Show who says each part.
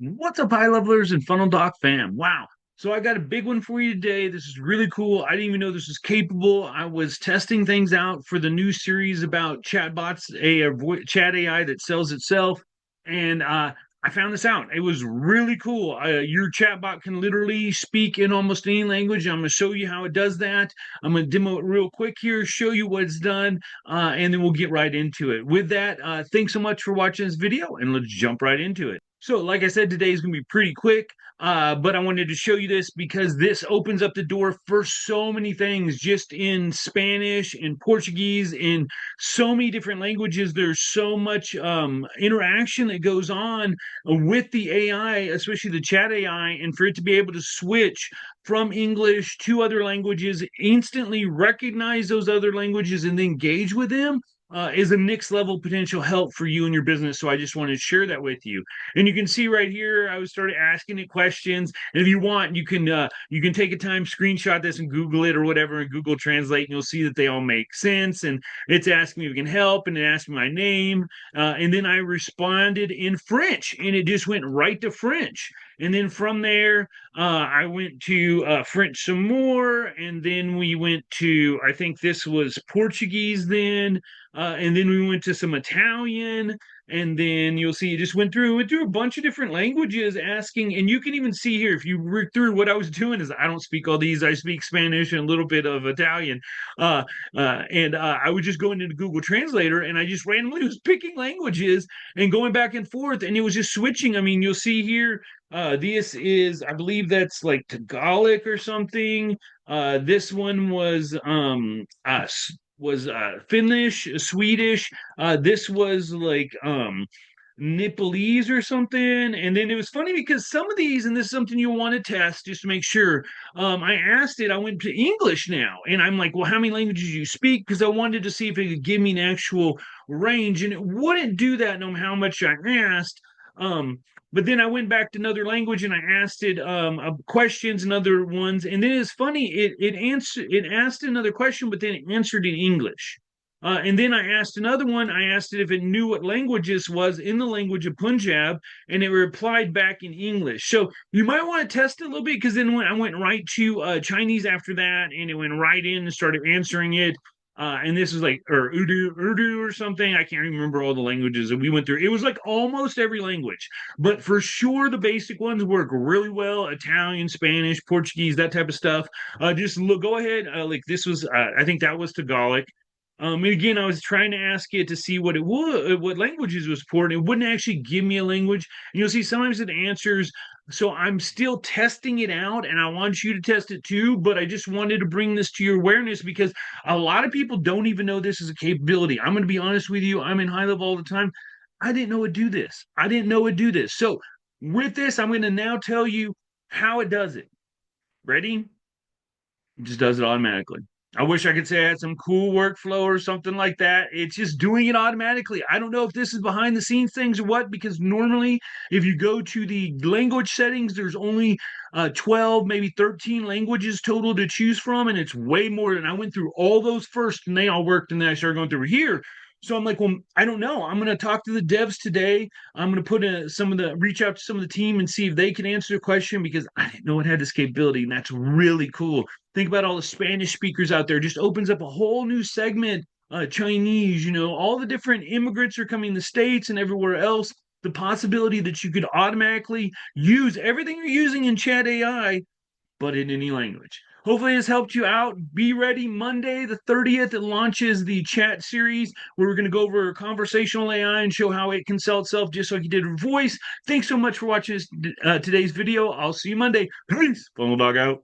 Speaker 1: What's up, high levelers and funnel doc fam? Wow. So I got a big one for you today. This is really cool. I didn't even know this was capable. I was testing things out for the new series about chatbots, chat AI that sells itself, and I found this out. It was really cool. Your chatbot can literally speak in almost any language. I'm going to show you how it does that. I'm going to demo it real quick here, show you what it's done, and then we'll get right into it. With that, thanks so much for watching this video, and let's jump right into it. So, like I said, today is going to be pretty quick, but I wanted to show you this because this opens up the door for so many things just in Spanish, in Portuguese, in so many different languages. There's so much interaction that goes on with the AI, especially the chat AI, and for it to be able to switch from English to other languages, instantly recognize those other languages and engage with them. Is a next level potential help for you and your business. So I just wanted to share that with you. And you can see right here, I was started asking it questions. And if you want, you can take a time, screenshot this, and Google it or whatever, and Google Translate, and you'll see that they all make sense. And it's asking me if it can help, and it asked me my name, and then I responded in French, and it just went right to French. And then from there, I went to French some more, and then we went to, I think this was Portuguese then, and then we went to some Italian, and then you'll see it just went through a bunch of different languages asking, and you can even see here if you read through what I was doing is I don't speak all these. I speak Spanish and a little bit of Italian, and I was just going into Google Translator and I just randomly was picking languages and going back and forth, and it was just switching. I mean, you'll see here. This is, I believe that's like Tagalog or something. This one was Finnish, Swedish. This was like Nepalese or something. And then it was funny because some of these, and this is something you'll want to test just to make sure. I asked it, I went to English now, and I'm like, well, how many languages do you speak? Because I wanted to see if it could give me an actual range, and it wouldn't do that no matter how much I asked. Um, but then I went back to another language and I asked it questions and other ones. And then it's funny, it asked another question, but then it answered in English. And then I asked another one. I asked it if it knew what language this was in the language of Punjab, and it replied back in English. So you might want to test it a little bit because then when I went right to Chinese after that, and it went right in and started answering it. And this is like or Urdu or something. I can't remember all the languages that we went through. It was like almost every language, but for sure the basic ones work really well. Italian, Spanish, Portuguese, that type of stuff. Just look, go ahead. Like this was, I think that was Tagalog. And again, I was trying to ask it to see what it would, what languages it was for, and it wouldn't actually give me a language. And you'll see sometimes it answers. So I'm still testing it out, and I want you to test it too. But I just wanted to bring this to your awareness because a lot of people don't even know this is a capability. I'm going to be honest with you. I'm in HighLevel all the time. I didn't know it do this. I didn't know it do this. So with this, I'm going to now tell you how it does it. Ready? It just does it automatically. I wish I could say I had some cool workflow or something like that. It's just doing it automatically. I don't know if this is behind the scenes things or what, because normally, if you go to the language settings, there's only 12, maybe 13 languages total to choose from, and it's way more than I went through all those first, and they all worked, and then I started going through here. So I'm like, well, I don't know. I'm going to talk to the devs today. I'm going to reach out to some of the team and see if they can answer the question because I didn't know it had this capability, and that's really cool. Think about all the Spanish speakers out there. It just opens up a whole new segment. Chinese, all the different immigrants are coming to the States and everywhere else. The possibility that you could automatically use everything you're using in Chat AI, but in any language. Hopefully, this helped you out. Be ready Monday, the 30th. It launches the chat series where we're going to go over conversational AI and show how it can sell itself just like you did with voice. Thanks so much for watching today's video. I'll see you Monday. Peace. Funnel Dog out.